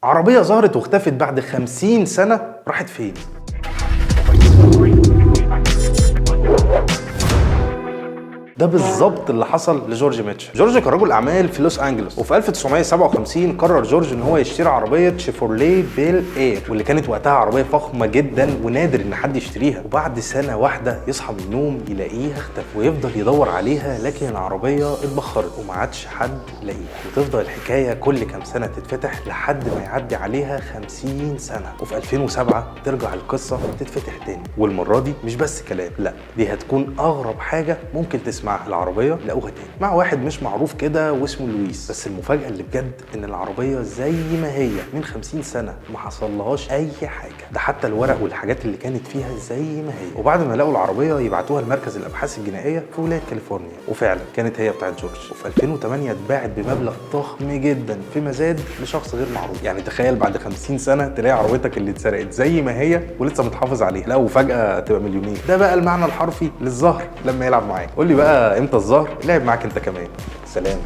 عربية ظهرت واختفت بعد 50 سنة، راحت فين؟ ده بالظبط اللي حصل لجورج ميتشل. جورج كان رجل اعمال في لوس انجلوس، وفي 1957 قرر جورج ان هو يشتري عربيه شيفورليه بيل اير، واللي كانت وقتها عربيه فخمه جدا ونادر ان حد يشتريها. وبعد سنه واحده يصحى من النوم يلاقيها اختفت، ويفضل يدور عليها لكن العربيه اتبخرت وما عادش حد يلاقيها. وتفضل الحكايه كل كام سنه تتفتح لحد ما يعدي عليها 50 سنه، وفي 2007 ترجع القصه تتفتح تاني. والمره دي مش بس كلام، لا دي هتكون اغرب حاجه ممكن تسمعها. العربيه لقوها تاني مع واحد مش معروف كده واسمه لويس. بس المفاجاه اللي بجد ان العربيه زي ما هي من 50 سنه ما حصلهاش اي حاجه، ده حتى الورق والحاجات اللي كانت فيها زي ما هي. وبعد ما لقوا العربيه يبعتوها لمركز الابحاث الجنائيه في ولايه كاليفورنيا، وفعلا كانت هي بتاعت جورج. وفي 2008 اتباعت بمبلغ ضخم جدا في مزاد لشخص غير معروف. يعني تخيل بعد 50 سنه تلاقي عربيتك اللي اتسرقت زي ما هي ولسه متحافظ عليها، لا وفجاه تبقى مليونير. ده بقى المعنى الحرفي للزهر لما يلعب معاك. قول لي بقى امتى الزهر لعب معاك انت كمان؟ سلام.